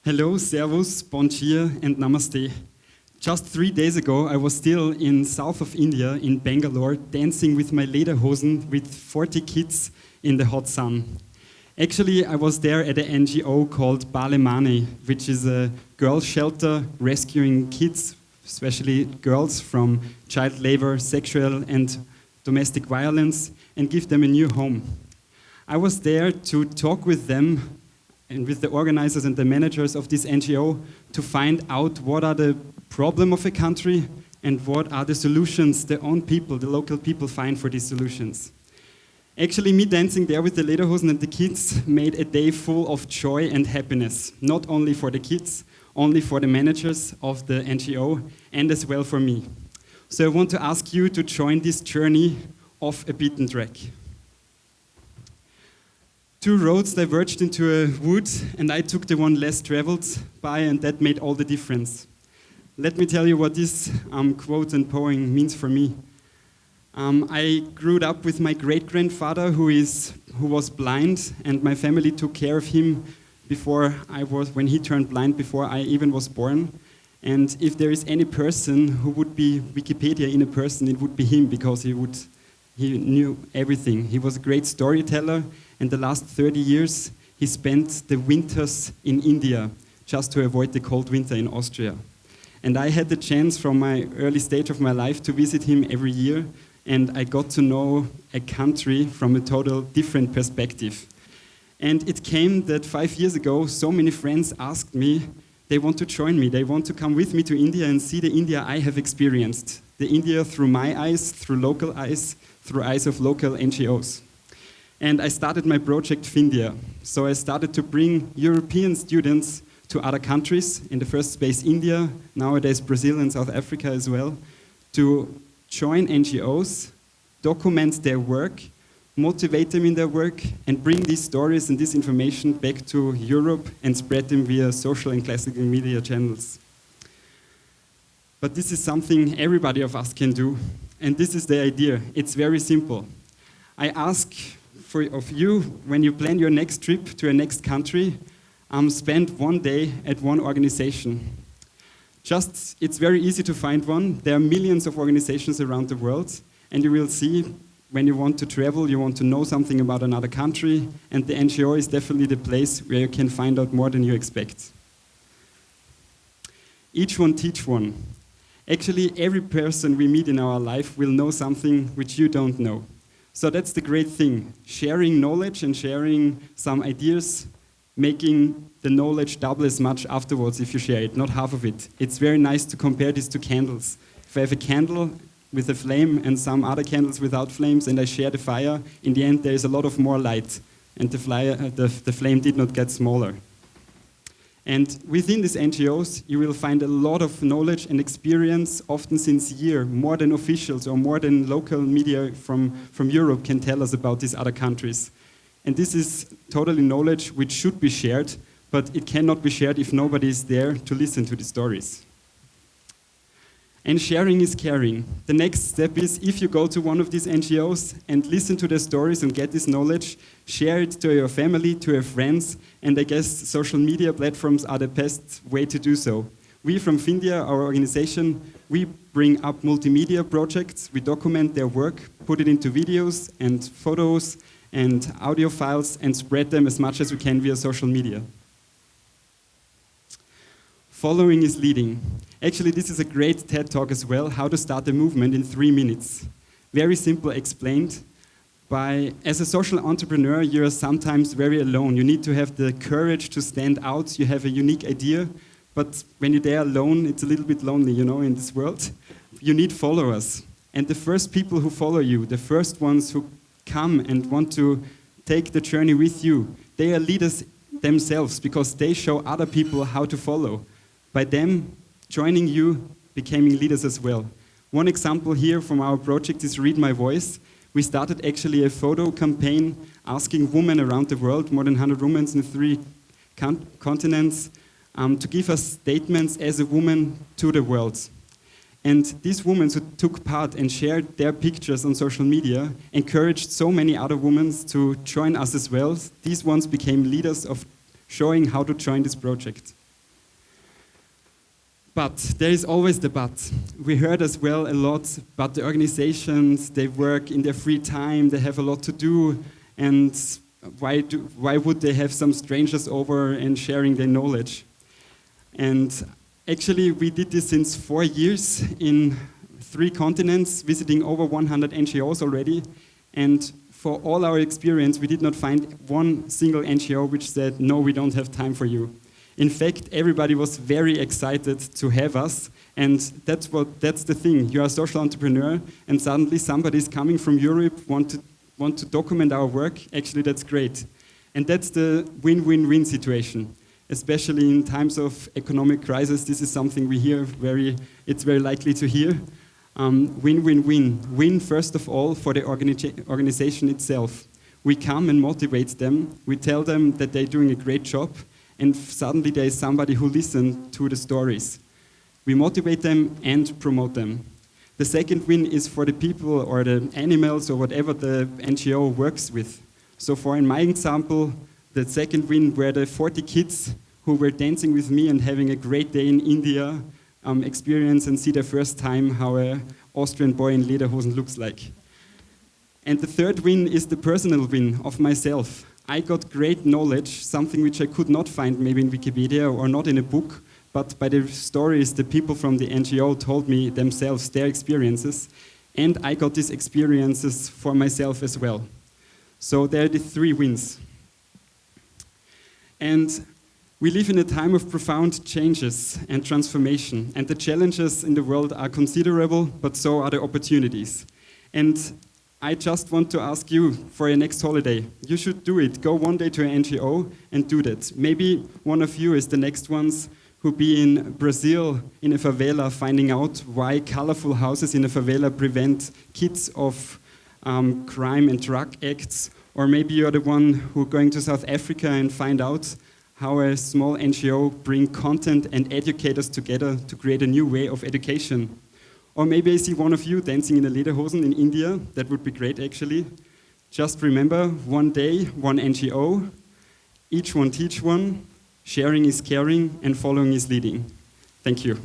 Hello, servus, bon cheer, and namaste. Just 3 days ago, I was still in south of India, in Bangalore, dancing with my lederhosen with 40 kids in the hot sun. Actually, I was there at an NGO called Balemane, which is a girls' shelter rescuing kids, especially girls, from child labor, sexual and domestic violence, and give them a new home. I was there to talk with them and with the organizers and the managers of this NGO to find out what are the problems of a country and what are the solutions the own people, the local people find for these solutions. Actually, me dancing there with the lederhosen and the kids made a day full of joy and happiness, not only for the kids, only for the managers of the NGO, and as well for me. So I want to ask you to join this journey off a beaten track. 2 roads diverged into a wood, and I took the one less traveled by, and that made all the difference. Let me tell you what this quote and poem means for me. I grew up with my great-grandfather who was blind, and my family took care of him when he turned blind, before I even was born. And if there is any person who would be Wikipedia in a person, it would be him, because he knew everything. He was a great storyteller, and the last 30 years he spent the winters in India just to avoid the cold winter in Austria. And I had the chance from my early stage of my life to visit him every year, and I got to know a country from a total different perspective. And it came that 5 years ago, so many friends asked me, they want to join me, they want to come with me to India and see the India I have experienced. The India through my eyes, through local eyes, through eyes of local NGOs. And I started my project FINDIA. So I started to bring European students to other countries, in the first place India, nowadays Brazil and South Africa as well, to join NGOs, document their work, motivate them in their work, and bring these stories and this information back to Europe and spread them via social and classical media channels. But this is something everybody of us can do, and this is the idea. It's very simple. I ask of you, when you plan your next trip to a next country, spend 1 day at one organization. It's very easy to find one. There are millions of organizations around the world, and you will see when you want to travel, you want to know something about another country, and the NGO is definitely the place where you can find out more than you expect. Each one teach one. Actually, every person we meet in our life will know something which you don't know. So that's the great thing, sharing knowledge and sharing some ideas, making the knowledge double as much afterwards if you share it, not half of it. It's very nice to compare this to candles. If I have a candle with a flame and some other candles without flames and I share the fire, in the end there is a lot of more light, and the flame did not get smaller. And within these NGOs, you will find a lot of knowledge and experience, often sincere, more than officials or more than local media from Europe can tell us about these other countries. And this is totally knowledge which should be shared, but it cannot be shared if nobody is there to listen to the stories. And sharing is caring. The next step is, if you go to one of these NGOs and listen to their stories and get this knowledge, share it to your family, to your friends, and I guess social media platforms are the best way to do so. We from FINDIA, our organization, we bring up multimedia projects, we document their work, put it into videos and photos and audio files, and spread them as much as we can via social media. Following is leading. Actually, this is a great TED Talk as well, how to start a movement in 3 minutes. Very simple explained. As a social entrepreneur, you're sometimes very alone. You need to have the courage to stand out. You have a unique idea, but when you're there alone, it's a little bit lonely, in this world. You need followers. And the first people who follow you, the first ones who come and want to take the journey with you, they are leaders themselves, because they show other people how to follow. By them joining you, becoming leaders as well. One example here from our project is Read My Voice. We started actually a photo campaign asking women around the world, more than 100 women in 3 continents, to give us statements as a woman to the world. And these women who took part and shared their pictures on social media encouraged so many other women to join us as well. These ones became leaders of showing how to join this project. But there is always the but. We heard as well a lot about the organizations, they work in their free time, they have a lot to do, and why would they have some strangers over and sharing their knowledge? And actually, we did this since 4 years in 3 continents, visiting over 100 NGOs already. And for all our experience, we did not find one single NGO which said, no, we don't have time for you. In fact, everybody was very excited to have us. And that's the thing. You're a social entrepreneur, and suddenly somebody's coming from Europe, want to document our work. Actually, that's great. And that's the win-win-win situation. Especially in times of economic crisis, this is something we hear it's very likely to hear. Win-win-win. Win, first of all, for the organization itself. We come and motivate them. We tell them that they're doing a great job, and suddenly there is somebody who listens to the stories. We motivate them and promote them. The second win is for the people or the animals or whatever the NGO works with. So for in my example, the second win were the 40 kids who were dancing with me and having a great day in India, experience and see the first time how an Austrian boy in lederhosen looks like. And the third win is the personal win of myself. I got great knowledge, something which I could not find maybe in Wikipedia or not in a book, but by the stories the people from the NGO told me themselves, their experiences, and I got these experiences for myself as well. So there are the 3 wins. And we live in a time of profound changes and transformation, and the challenges in the world are considerable, but so are the opportunities. And I just want to ask you for your next holiday. You should do it. Go one day to an NGO and do that. Maybe one of you is the next ones who be in Brazil in a favela finding out why colorful houses in a favela prevent kids of crime and drug acts. Or maybe you're the one who going to South Africa and find out how a small NGO bring content and educators together to create a new way of education. Or maybe I see one of you dancing in a lederhosen in India. That would be great, actually. Just remember, one day, one NGO, each one teach one, sharing is caring, and following is leading. Thank you.